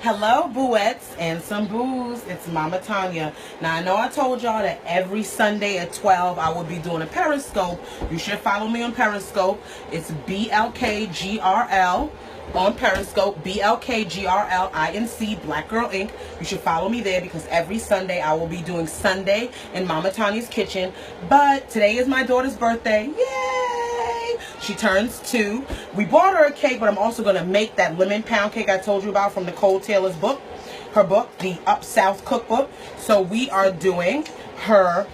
Hello, booettes and some booze. It's Mama Tanya. Now, I know I told y'all that every Sunday at 12 I will be doing a Periscope. You should follow me on Periscope. It's BLKGRL on Periscope. BLKGRLINC, Black Girl Inc. You should follow me there because every Sunday I will be doing Sunday in Mama Tanya's kitchen. But today is my daughter's birthday. Yay! She turns 2. We bought her a cake, but I'm also going to make that lemon pound cake I told you about from Nicole Taylor's book. Her book, the Up South Cookbook. So we are doing her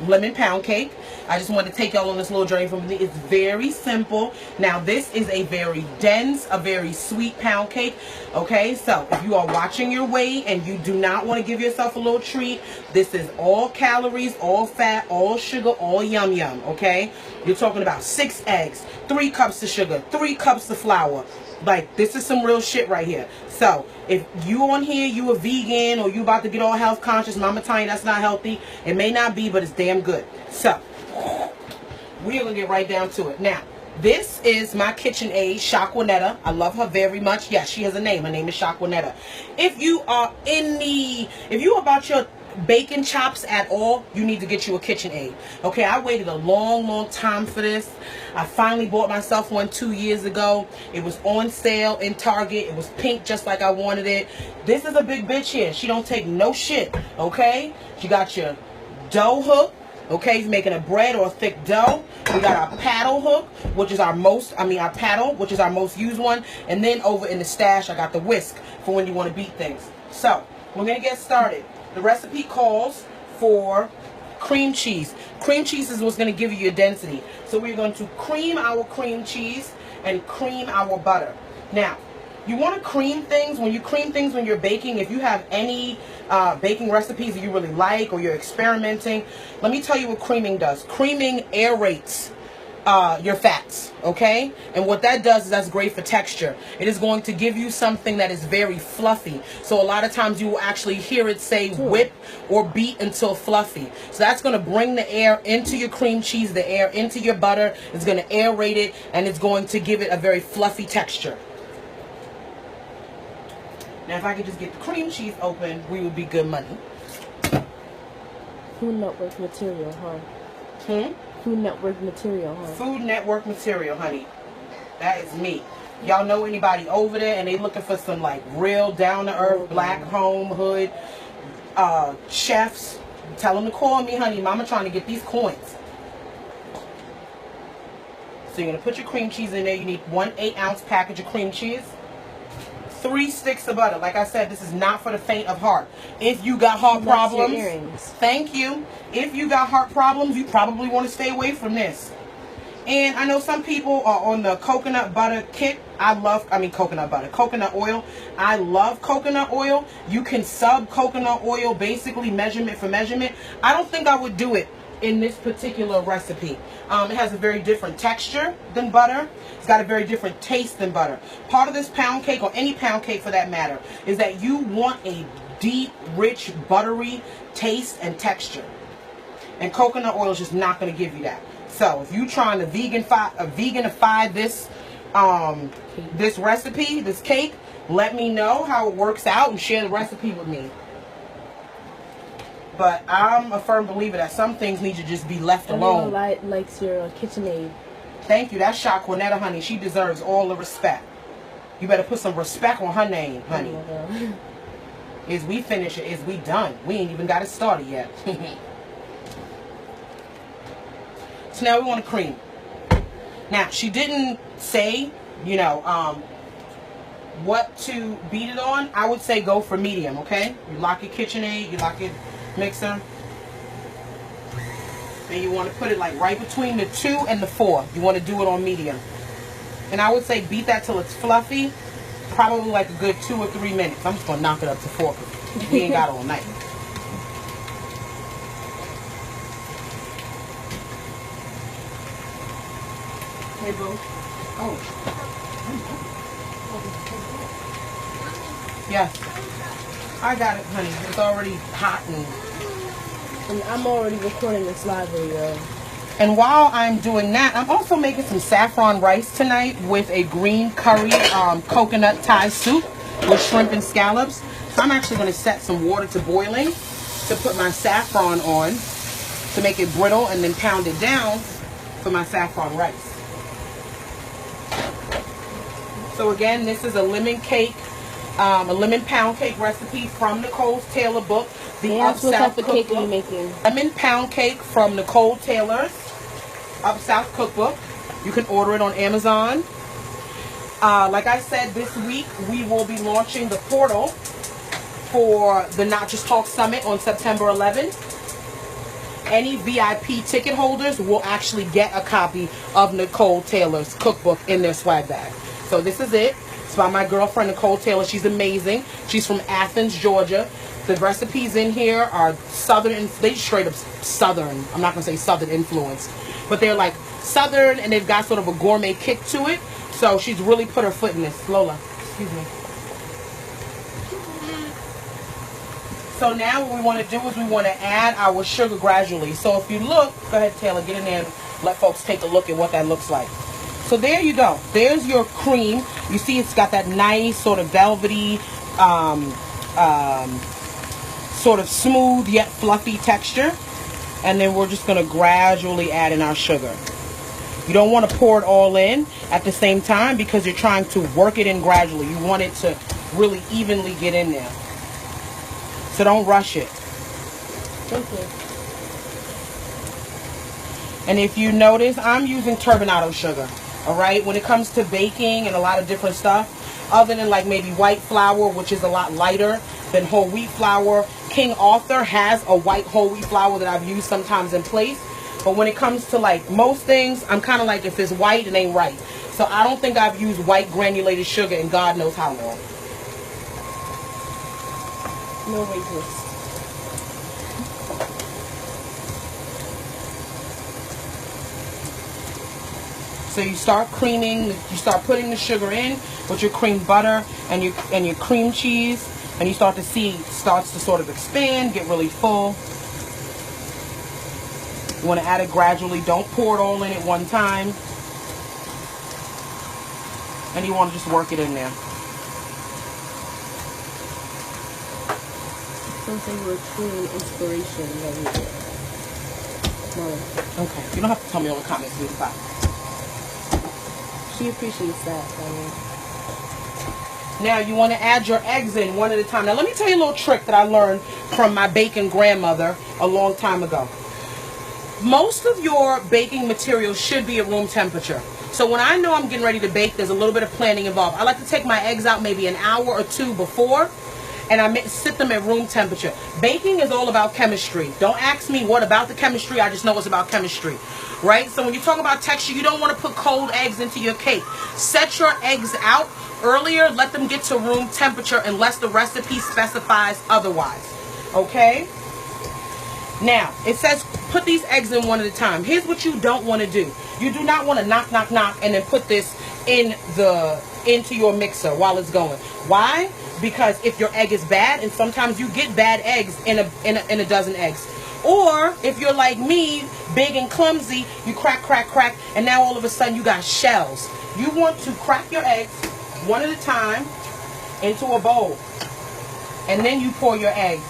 lemon pound cake. I just wanted to take y'all on this little journey from me. It's very simple. Now, this is a very dense, a very sweet pound cake. Okay, so if you are watching your weight and you do not want to give yourself a little treat, this is all calories, all fat, all sugar, all yum yum. Okay, you're talking about 6 eggs, 3 cups of sugar, 3 cups of flour. Like, this is some real shit right here. So if you on here, you a vegan or you about to get all health conscious, Mama Tanya, that's not healthy. It may not be, but it's damn good. So we're gonna get right down to it. Now, this is my KitchenAid, Shaquanetta. I love her very much. Yes, she has a name. Her name is Shaquanetta. If you are if you about your bacon chops at all, you need to get you a KitchenAid. Okay, I waited a long time for this. I finally bought myself one 2 years ago. It was on sale in Target. It was pink just like I wanted it. This is a big bitch here. She don't take no shit. Okay, you got your dough hook. Okay, if you're making a bread or a thick dough. We got our paddle hook, which is our our paddle, which is our most used one. And then over in the stash, I got the whisk for when you want to beat things. So we're gonna get started. The recipe calls for cream cheese. Cream cheese is what's going to give you your density. So we're going to cream our cream cheese and cream our butter. Now, you want to cream things. When you cream things when you're baking, if you have any baking recipes that you really like or you're experimenting, let me tell you what creaming does. Creaming aerates your fats, okay? And what that does is that's great for texture. It is going to give you something that is very fluffy. So a lot of times you will actually hear it say whip or beat until fluffy. So that's going to bring the air into your cream cheese, the air into your butter. It's going to aerate it, and it's going to give it a very fluffy texture. Now, if I could just get the cream cheese open, we would be good money. Food Network material, huh? Food Network material, huh? Food Network material, honey. That is me. Y'all know anybody over there and they looking for some like real down-to-earth black home hood chefs? Tell them to call me, honey. Mama trying to get these coins. So you're going to put your cream cheese in there. You need 1 8-ounce package of cream cheese. 3 sticks of butter. Like I said, this is not for the faint of heart. If you got heart problems, thank you. If you got heart problems, you probably want to stay away from this. And I know some people are on the coconut butter kick. Coconut oil. I love coconut oil. You can sub coconut oil, basically measurement for measurement. I don't think I would do it in this particular recipe. It has a very different texture than butter. It's got a very different taste than butter. Part of this pound cake, or any pound cake for that matter, is that you want a deep, rich, buttery taste and texture. And coconut oil is just not going to give you that. So if you're trying to veganify this this recipe, this cake, let me know how it works out and share the recipe with me. But I'm a firm believer that some things need to just be left alone. Everyone likes your KitchenAid. Thank you. That's Shaquanetta, honey. She deserves all the respect. You better put some respect on her name, honey. Is we finish it? Is we done? We ain't even got it started yet. So now we want to cream. Now, she didn't say, what to beat it on. I would say go for medium, okay? You lock your KitchenAid, you lock your mixer, and you want to put it like right between the 2 and the 4. You want to do it on medium, and I would say beat that till it's fluffy, probably like a good 2 or 3 minutes. I'm just gonna knock it up to 4 because we ain't got all night. Hey boo. Oh. Yes. I got it, honey. It's already hot and I'm already recording this live video. And while I'm doing that, I'm also making some saffron rice tonight with a green curry coconut Thai soup. with shrimp and scallops. So I'm actually going to set some water to boiling to put my saffron on to make it brittle and then pound it down for my saffron rice. So again, this is a lemon cake, a lemon pound cake recipe from Nicole's Taylor book. The What type of cake are you making? Lemon pound cake from Nicole Taylor's Up South cookbook. You can order it on Amazon. Like I said, this week we will be launching the portal for the Not Just Talk Summit on September 11th. Any VIP ticket holders will actually get a copy of Nicole Taylor's cookbook in their swag bag. So this is it. It's by my girlfriend Nicole Taylor. She's amazing. She's from Athens, Georgia. The recipes in here are southern, they straight up southern. I'm not going to say southern influence, but they're like southern and they've got sort of a gourmet kick to it. So she's really put her foot in this. Lola, excuse me. So now what we want to do is we want to add our sugar gradually. So if you look, go ahead Taylor, get in there and let folks take a look at what that looks like. So there you go. There's your cream. You see it's got that nice sort of velvety, sort of smooth yet fluffy texture. And then we're just going to gradually add in our sugar. You don't want to pour it all in at the same time because you're trying to work it in gradually. You want it to really evenly get in there. So don't rush it. Thank you. And if you notice, I'm using turbinado sugar. Alright, when it comes to baking and a lot of different stuff, other than like maybe white flour, which is a lot lighter than whole wheat flour. King Arthur has a white whole wheat flour that I've used sometimes in place. But when it comes to like most things, I'm kind of like, if it's white, it ain't right. So I don't think I've used white granulated sugar in God knows how long. No racist. So you start creaming, you start putting the sugar in with your cream butter and your cream cheese, and you start to see it starts to sort of expand, get really full. You want to add it gradually. Don't pour it all in at one time. And you want to just work it in there. Don't say you were truly an inspiration. No. Okay. You don't have to tell me all the comments, sweetie. She appreciates that. Now you want to add your eggs in one at a time. Now let me tell you a little trick that I learned from my baking grandmother a long time ago. Most of your baking materials should be at room temperature. So when I know I'm getting ready to bake, there's a little bit of planning involved. I like to take my eggs out maybe an hour or two before, and I sit them at room temperature. Baking is all about chemistry. Don't ask me what about the chemistry. I just know it's about chemistry, right? So when you talk about texture, you don't want to put cold eggs into your cake. Set your eggs out earlier. Let them get to room temperature unless the recipe specifies otherwise, okay? Now, it says put these eggs in one at a time. Here's what you don't want to do. You do not want to knock, knock, knock, and then put this into your mixer while it's going. Why? Because if your egg is bad, and sometimes you get bad eggs in a dozen eggs. Or if you're like me, big and clumsy, you crack, crack, crack, and now all of a sudden you got shells. You want to crack your eggs one at a time into a bowl. And then you pour your egg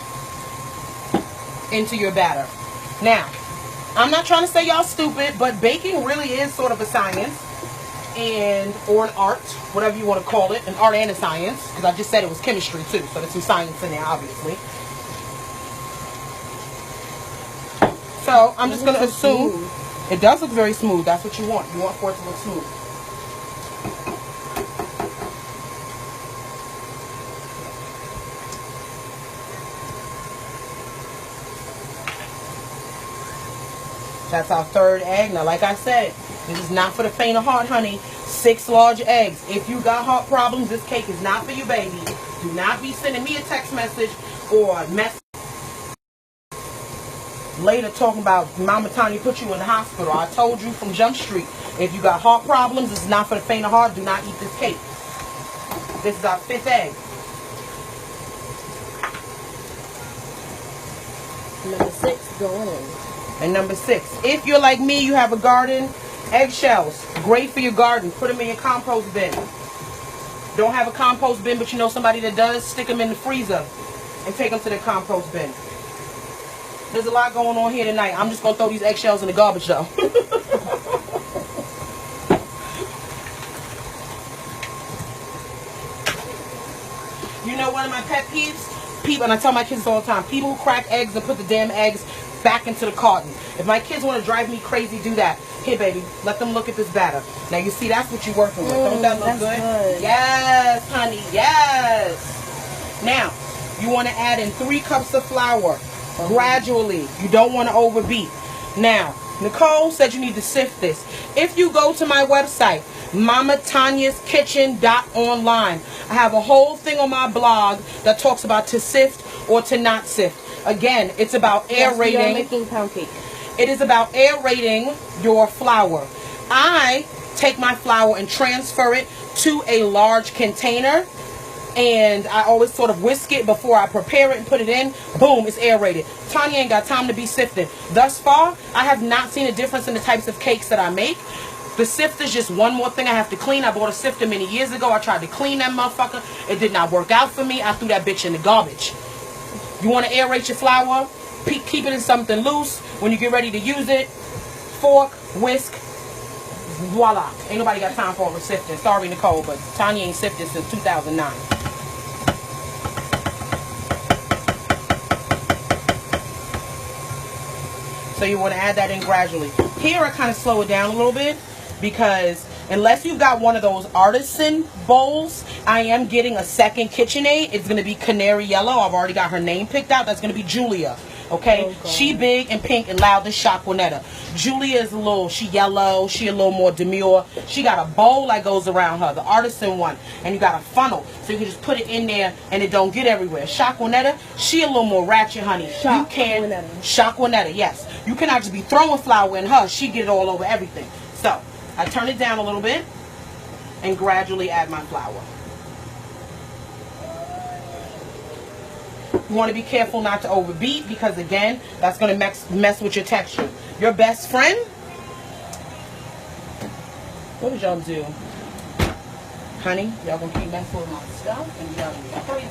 into your batter. Now, I'm not trying to say y'all stupid, but baking really is sort of a science or an art, whatever you want to call it, an art and a science, because I just said it was chemistry too, so there's some science in there, obviously. So I'm just going to assume it does look very smooth. That's what you want. You want for it to look smooth. That's our third egg. Now, like I said, this is not for the faint of heart, honey. 6 large eggs. If you got heart problems, this cake is not for you, baby. Do not be sending me a text message or a message later talking about Mama Tanya put you in the hospital. I told you from Jump Street, if you got heart problems, this is not for the faint of heart. Do not eat this cake. This is our 5th egg. Number 6, go in. And number 6, if you're like me, you have a garden, eggshells, great for your garden. Put them in your compost bin. Don't have a compost bin, but you know somebody that does, stick them in the freezer and take them to the compost bin. There's a lot going on here tonight. I'm just going to throw these eggshells in the garbage, though. You know one of my pet peeves? People, and I tell my kids all the time, people who crack eggs and put the damn eggs back into the carton. If my kids want to drive me crazy, do that. Here, baby, let them look at this batter. Now, you see, that's what you're working with. Don't that look good? Yes, honey, yes. Now, you want to add in 3 cups of flour gradually. You don't want to overbeat. Now, Nicole said you need to sift this. If you go to my website, mamatanyakitchen.online, I have a whole thing on my blog that talks about to sift or to not sift. Again, it's about aerating. Yes, making pound cake. It is about aerating your flour. I take my flour and transfer it to a large container, and I always sort of whisk it before I prepare it and put it in. Boom, it's aerated. Tanya ain't got time to be sifting. Thus far, I have not seen a difference in the types of cakes that I make. The sifter is just one more thing I have to clean. I bought a sifter many years ago. I tried to clean that motherfucker. It did not work out for me. I threw that bitch in the garbage. You want to aerate your flour? Keep it in something loose. When you get ready to use it, fork, whisk, voila. Ain't nobody got time for all the sifting. Sorry, Nicole, but Tanya ain't sifted since 2009. So you want to add that in gradually. Here I kind of slow it down a little bit because unless you've got one of those artisan bowls, I am getting a second KitchenAid. It's going to be canary yellow. I've already got her name picked out. That's going to be Julia. Okay? Oh, she big and pink and loud as Shaquanetta. Julia is she yellow. She a little more demure. She got a bowl that goes around her, the artisan one. And you got a funnel. So you can just put it in there and it don't get everywhere. Shaquanetta, she a little more ratchet, honey. Shaquanetta, yes. You cannot just be throwing flour in her. She get it all over everything. So I turn it down a little bit and gradually add my flour. You want to be careful not to overbeat because, again, that's going to mess with your texture. Your best friend, what did y'all do? Honey, y'all going to keep messing with my stuff and y'all going to be crazy.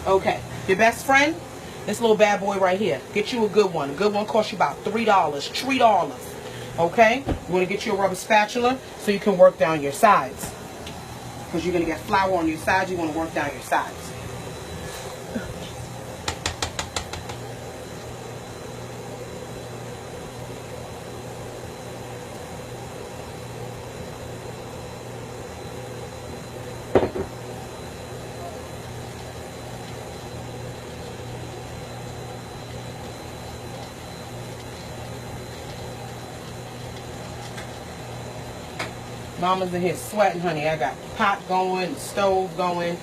Okay, your best friend, this little bad boy right here. Get you a good one. A good one costs you about $3, $3. Okay? You want to get you a rubber spatula so you can work down your sides. Because you're going to get flour on your sides, you want to work down your sides. Mama's in here sweating, honey. I got the pot going, the stove going.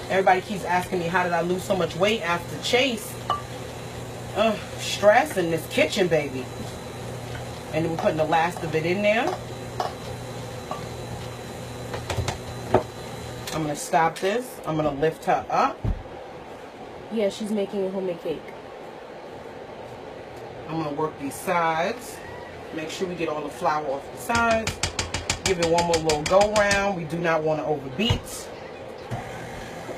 Everybody keeps asking me, how did I lose so much weight after Chase? Stress in this kitchen, baby. And then we're putting the last of it in there. I'm going to stop this. I'm going to lift her up. Yeah, she's making a homemade cake. I'm going to work these sides. Make sure we get all the flour off the sides. Give it one more little go round. We do not want to overbeat.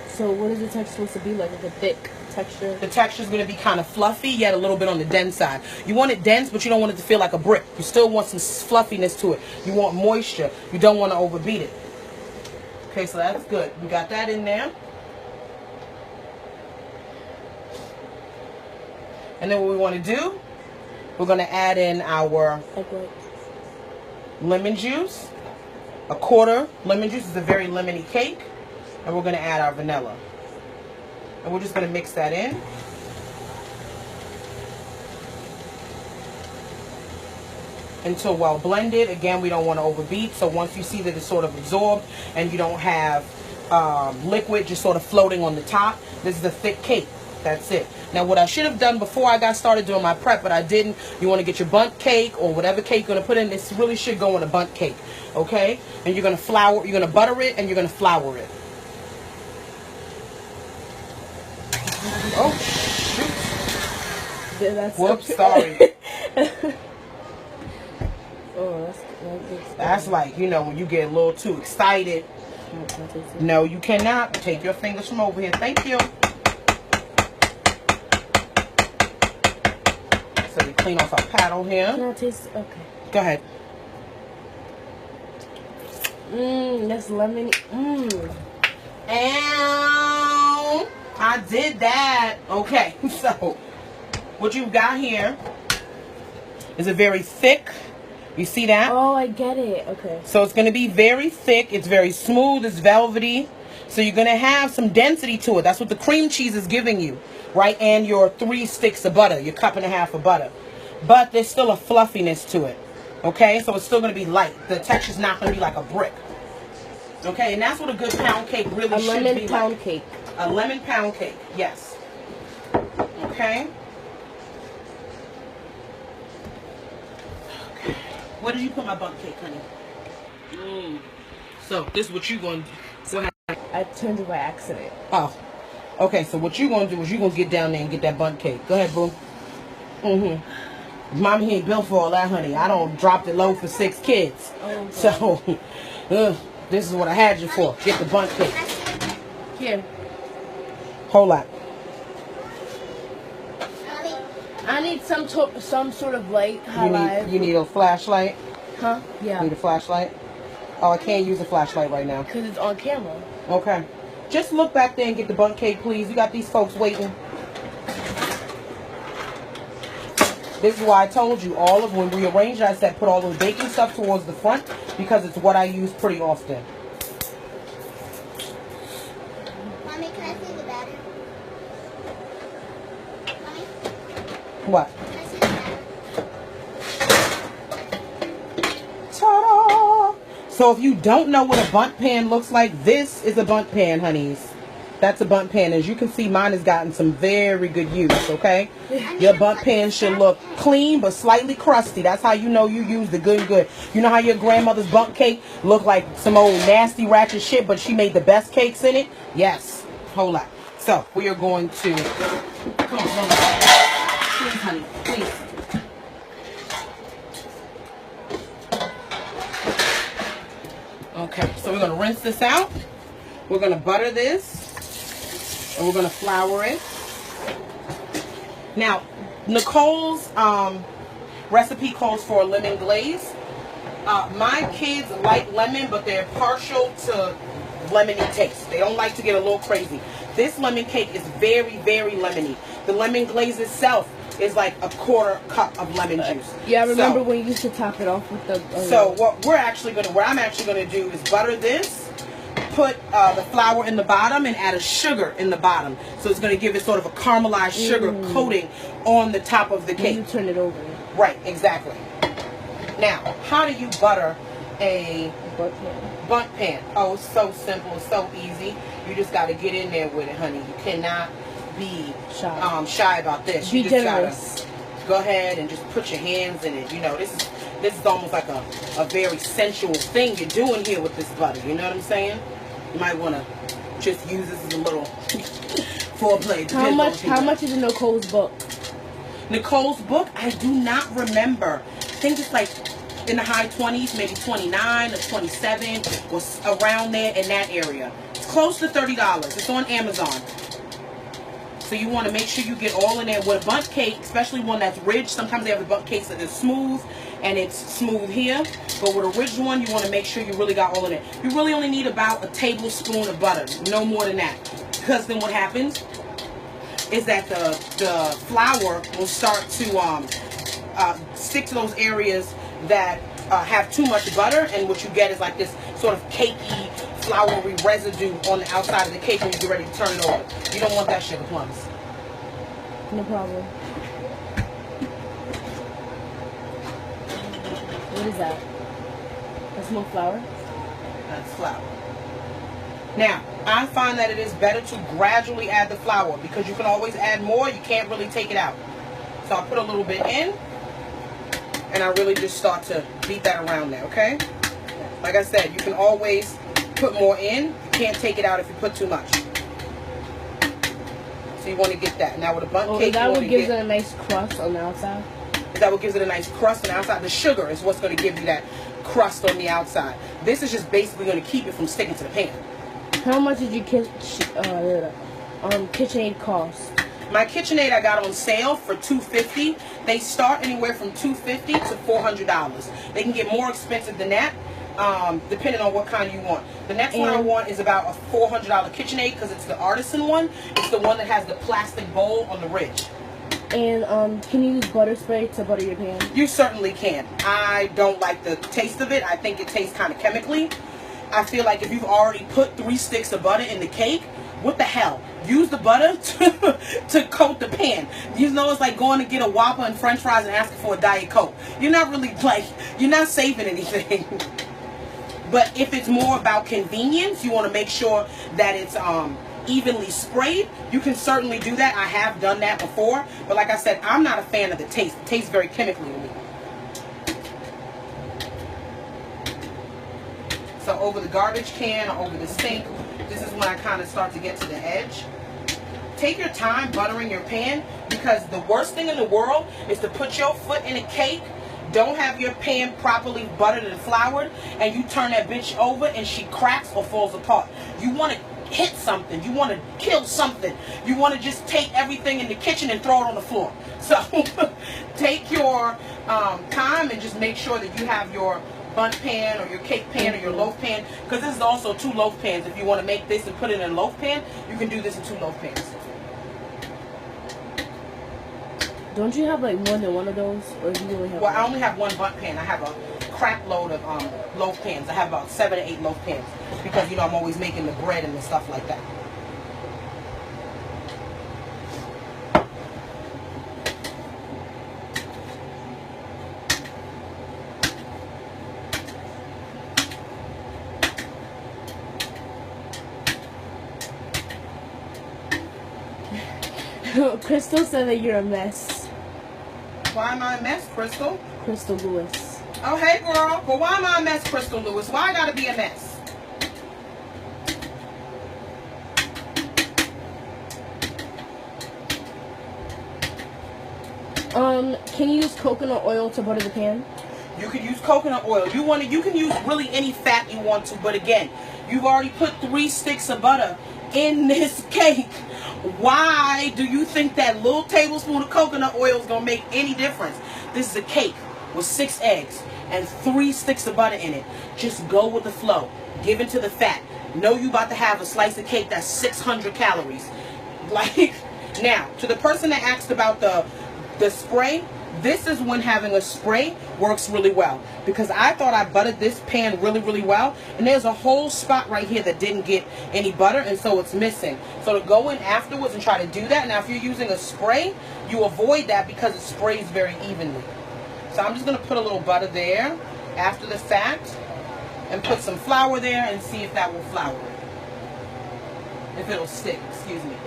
So what is the texture supposed to be like a thick texture? The texture is going to be kind of fluffy, yet a little bit on the dense side. You want it dense, but you don't want it to feel like a brick. You still want some fluffiness to it. You want moisture. You don't want to overbeat it. Okay, so that's good. We got that in there. And then what we want to do, we're going to add in our lemon juice. A quarter lemon juice is a very lemony cake. And we're going to add our vanilla. And we're just going to mix that in. Until well blended. Again, we don't want to overbeat. So once you see that it's sort of absorbed and you don't have liquid just sort of floating on the top, this is a thick cake. That's it. Now, what I should have done before I got started doing my prep, but I didn't, you want to get your bundt cake or whatever cake you're going to put in. This really should go in a bundt cake, okay? And you're going to flour, you're going to butter it, and you're going to flour it. Oh, shoot. Yeah, that's whoops, sorry. Oh, that's like, you know, when you get a little too excited. No, you cannot. Take your fingers from over here. Thank you. So we clean off our paddle here. Can I taste? Okay. Go ahead. That's lemon. And I did that. Okay, so what you've got here is a very thick. You see that? Oh, I get it. Okay. So it's going to be very thick. It's very smooth. It's velvety. So you're going to have some density to it. That's what the cream cheese is giving you, right? And your 3 sticks of butter, your 1.5 cups of butter. But there's still a fluffiness to it. Okay? So it's still going to be light. The texture's not going to be like a brick. Okay? And that's what a good pound cake really should be like. A lemon pound cake. A lemon pound cake. Yes. Okay? Where did you put my bundt cake, honey? So, this is what you're going to do. I turned it by accident. Oh. Okay, so what you're going to do is you're going to get down there and get that bundt cake. Go ahead, boo. Mommy ain't built for all that, honey. I don't drop it low for 6 kids. Oh, so, this is what I had you for. Get the bundt cake. Here. Hold on. I need some sort of light. You need a flashlight? Huh? Yeah. You need a flashlight? Oh, I can't use a flashlight right now. Because it's on camera. Okay. Just look back there and get the bundt cake, please. You got these folks waiting. This is why I told you all of when we arranged, I said put all those baking stuff towards the front because it's what I use pretty often. Mommy, can I see the batter? Mommy? What? Can I see the batter? Ta-da! So if you don't know what a bundt pan looks like, this is a bundt pan, honeys. That's a bundt pan. As you can see, mine has gotten some very good use, okay? Your bundt pan should look clean but slightly crusty. That's how you know you use the good. You know how your grandmother's bundt cake looked like some old nasty ratchet shit, but she made the best cakes in it? Yes. Hold on. So, we are going to... Come on, please, honey. Please. Okay, so we're going to rinse this out. We're going to butter this. And we're going to flour it. Now, Nicole's recipe calls for a lemon glaze. My kids like lemon, but they're partial to lemony taste. They don't like to get a little crazy. This lemon cake is very, very lemony. The lemon glaze itself is like a 1/4 cup of lemon juice. Yeah, I remember when you used to top it off with the... So what I'm actually going to do is butter this. Put the flour in the bottom and add a sugar in the bottom. So it's going to give it sort of a caramelized sugar coating on the top of the cake. You turn it over. Right, exactly. Now, how do you butter a bundt pan? Oh, it's so simple. It's so easy. You just got to get in there with it, honey. You cannot be shy about this. Be you just generous. Gotta go ahead and just put your hands in it. You know, this is almost like a very sensual thing you're doing here with this butter. You know what I'm saying? You might want to just use this as a little foreplay. How much is in Nicole's book? Nicole's book? I do not remember. I think it's like in the high 20s, maybe 29 or 27, or around there in that area. It's close to $30. It's on Amazon. So you want to make sure you get all in there. With a bundt cake, especially one that's rich, sometimes they have the bundt cakes that are smooth, and it's smooth here. But with a rich one, you want to make sure you really got all in it. You really only need about a tablespoon of butter, no more than that. Because then what happens is that the flour will start to stick to those areas that have too much butter, and what you get is like this sort of cakey, floury residue on the outside of the cake when you get ready to turn it over. You don't want that sugar plums. No problem. What is that? That's more flour? That's flour. Now, I find that it is better to gradually add the flour because you can always add more. You can't really take it out. So I put a little bit in, and I really just start to beat that around there, okay? Like I said, you can always put more in. You can't take it out if you put too much. So you want to get that. Now with a bundt cake, that one gives it a nice crust on the outside. that what gives it a nice crust on the outside. The sugar is what's going to give you that crust on the outside. This is just basically going to keep it from sticking to the pan. How much did your KitchenAid cost? My KitchenAid I got on sale for $250. They start anywhere from $250 to $400. They can get more expensive than that, depending on what kind you want. The next one I want is about a $400 KitchenAid because it's the artisan one. It's the one that has the plastic bowl on the ridge. And can you use butter spray to butter your pan? You certainly can. I don't like the taste of it. I think it tastes kind of chemically. I feel like if you've already put 3 sticks of butter in the cake, what the hell? Use the butter to coat the pan. You know, it's like going to get a Whopper and French fries and asking for a Diet Coke. You're not really you're not saving anything. But if it's more about convenience, you want to make sure that it's evenly sprayed, you can certainly do that. I have done that before. But like I said, I'm not a fan of the taste. It tastes very chemically to me. So over the garbage can or over the sink, this is when I kind of start to get to the edge. Take your time buttering your pan, because the worst thing in the world is to put your foot in a cake, don't have your pan properly buttered and floured, and you turn that bitch over and she cracks or falls apart. You want to hit something. You want to kill something. You want to just take everything in the kitchen and throw it on the floor. So take your time and just make sure that you have your bundt pan or your cake pan or your loaf pan, because this is also 2 loaf pans. If you want to make this and put it in a loaf pan, you can do this in 2 loaf pans. Don't you have like more than one of those, or do you only have Well, I only have 1 bundt pan. I have a crap load of loaf pans. I have about 7 or 8 loaf pans because, you know, I'm always making the bread and the stuff like that. Crystal said that you're a mess. Why am I a mess, Crystal? Crystal Lewis. Oh, hey, girl. But why am I a mess, Crystal Lewis? Why I gotta be a mess? Can you use coconut oil to butter the pan? You can use coconut oil. You can use really any fat you want to, but again, you've already put 3 sticks of butter in this cake. Why do you think that little tablespoon of coconut oil is gonna make any difference? This is a cake with 6 eggs and 3 sticks of butter in it. Just go with the flow. Give into the fat. Know you about to have a slice of cake that's 600 calories. Like, now, to the person that asked about the spray, this is when having a spray works really well, because I thought I buttered this pan really, really well, and there's a whole spot right here that didn't get any butter, and so it's missing. So to go in afterwards and try to do that, now if you're using a spray, you avoid that because it sprays very evenly. So I'm just going to put a little butter there after the fact and put some flour there and see if that will flour it. If it'll stick, excuse me.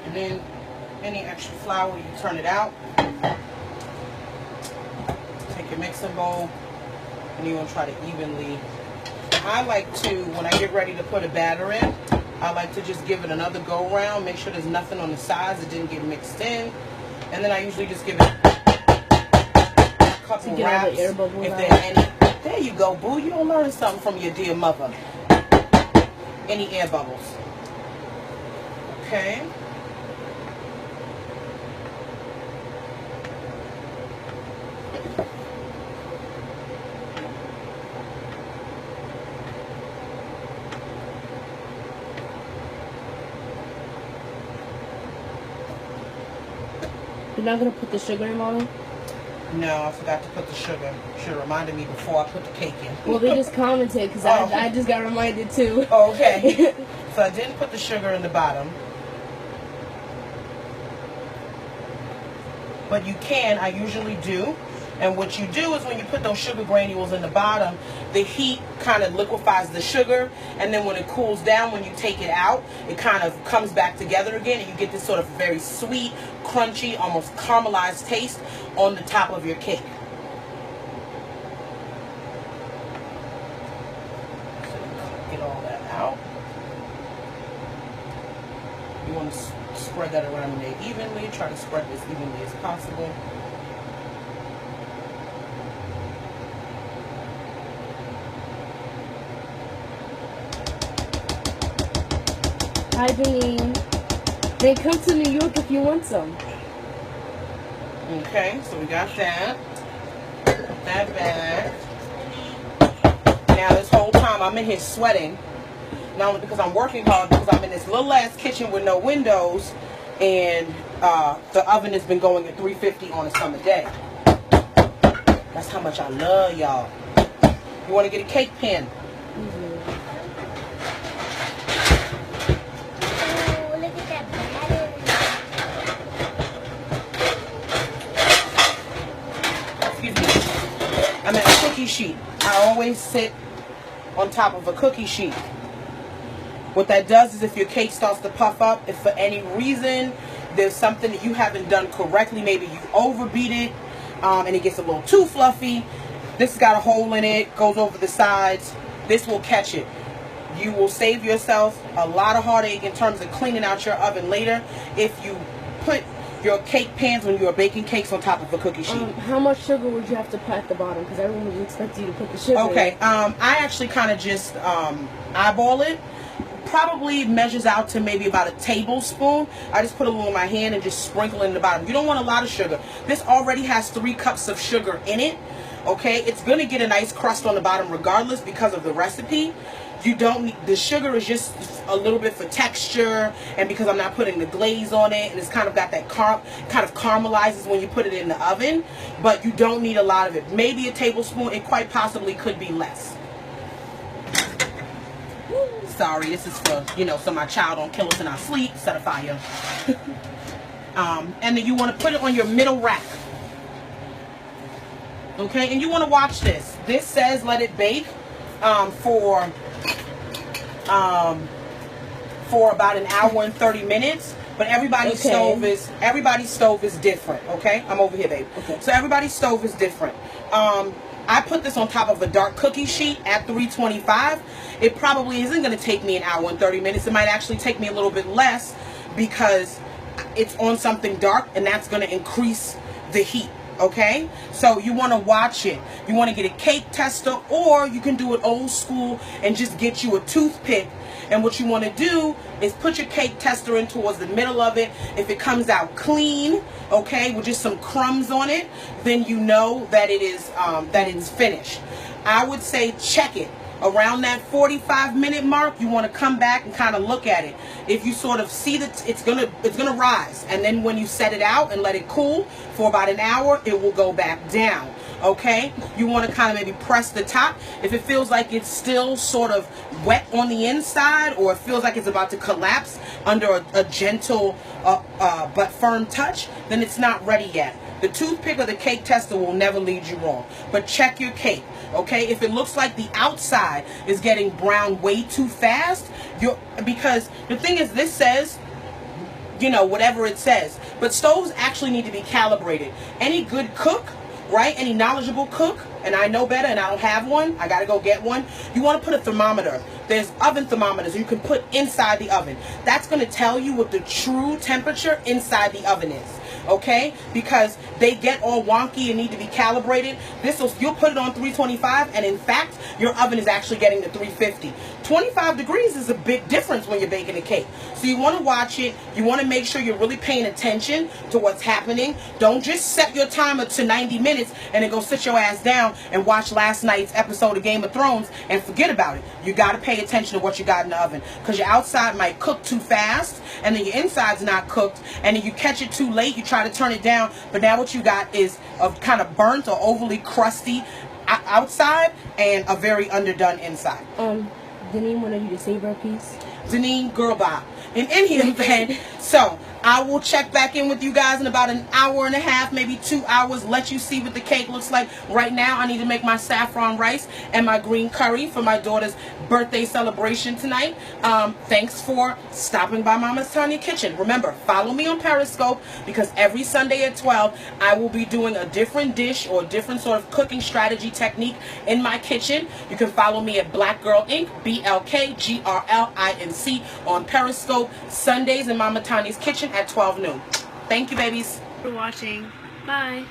And then any extra flour, you turn it out. Take your mixing bowl and you're going to try to evenly. I like to, when I get ready to put a batter in, I like to just give it another go around, make sure there's nothing on the sides that didn't get mixed in. And then I usually just give it a couple wraps if there are any. There you go, boo. You don't learn something from your dear mother. Any air bubbles. Okay. You're not going to put the sugar in, Mommy? No, I forgot to put the sugar. Should have reminded me before I put the cake in. Well, they just commented because I just got reminded too. Okay. So I didn't put the sugar in the bottom. But you can, I usually do. And what you do is when you put those sugar granules in the bottom, the heat kind of liquefies the sugar, and then when it cools down, when you take it out, it kind of comes back together again, and you get this sort of very sweet, crunchy, almost caramelized taste on the top of your cake. So get all that out. You want to spread that around in there evenly. Try to spread it as evenly as possible. Hi, Janine. They come to New York if you want some. Okay, so we got that. Put that back. Now this whole time I'm in here sweating. Not only because I'm working hard, because I'm in this little ass kitchen with no windows, and the oven has been going at 350 on a summer day. That's how much I love y'all. You want to get a cake pan? Oh, look at that batter. Excuse me. I'm at a cookie sheet. I always sit on top of a cookie sheet. What that does is if your cake starts to puff up, if for any reason there's something that you haven't done correctly, maybe you overbeat it, and it gets a little too fluffy, this has got a hole in it, goes over the sides, this will catch it. You will save yourself a lot of heartache in terms of cleaning out your oven later if you put your cake pans when you are baking cakes on top of a cookie sheet. How much sugar would you have to put at the bottom? Because everyone would expect you to put the sugar Okay, in. I actually kind of just eyeball it. Probably measures out to maybe about a tablespoon. I just put a little in my hand and just sprinkle it in the bottom. You don't want a lot of sugar. This already has 3 cups of sugar in it. Okay, it's going to get a nice crust on the bottom regardless because of the recipe. You don't need, the sugar is just a little bit for texture, and because I'm not putting the glaze on it, and it's kind of got that kind of caramelizes when you put it in the oven, but you don't need a lot of it. Maybe a tablespoon. It quite possibly could be less. Sorry, this is for, you know, so my child don't kill us in our sleep. Set a fire. And then you want to put it on your middle rack. Okay, and you want to watch this. This says let it bake for about an hour and 30 minutes. But everybody's stove is different. Okay, I'm over here, babe. Okay. So everybody's stove is different. I put this on top of a dark cookie sheet at 325. It probably isn't going to take me an hour and 30 minutes. It might actually take me a little bit less because it's on something dark, and that's going to increase the heat. Okay, so you want to watch it. You want to get a cake tester, or you can do it old school and just get you a toothpick. And what you want to do is put your cake tester in towards the middle of it. If it comes out clean, okay, with just some crumbs on it, then you know that it is that it's finished. I would say check it around that 45-minute mark. You want to come back and kind of look at it. If you sort of see that it's gonna rise, and then when you set it out and let it cool for about an hour, it will go back down. Okay, you want to kind of maybe press the top. If it feels like it's still sort of wet on the inside, or it feels like it's about to collapse under a gentle but firm touch, then it's not ready yet. The toothpick or the cake tester will never lead you wrong. But check your cake. Okay, if it looks like the outside is getting brown way too fast, because the thing is, this says, you know, whatever it says, but stoves actually need to be calibrated. Any good cook, right, any knowledgeable cook, and I know better and I don't have one, I gotta go get one, you want to put a thermometer. There's oven thermometers you can put inside the oven. That's going to tell you what the true temperature inside the oven is. Okay, because they get all wonky and need to be calibrated. You'll put it on 325, and in fact your oven is actually getting to 350. 25 degrees is a big difference when you're baking a cake. So you want to watch it. You want to make sure you're really paying attention to what's happening. Don't just set your timer to 90 minutes and then go sit your ass down and watch last night's episode of Game of Thrones and forget about it. You got to pay attention to what you got in the oven, because your outside might cook too fast and then your inside's not cooked, and then you catch it too late. You try to turn it down, but now what you got is a kind of burnt or overly crusty outside and a very underdone inside. Deneen wanted you to save her piece. Deneen, girl, bye. In any event, so I will check back in with you guys in about an hour and a half, maybe 2 hours, let you see what the cake looks like. Right now, I need to make my saffron rice and my green curry for my daughter's birthday celebration tonight. Thanks for stopping by Mama's Tanya Kitchen. Remember, follow me on Periscope, because every Sunday at 12, I will be doing a different dish or a different sort of cooking strategy technique in my kitchen. You can follow me at Black Girl Inc., BLKGRLINC on Periscope, Sundays in Mama Tanya's Kitchen at 12 noon. Thank you, babies. For watching. Bye.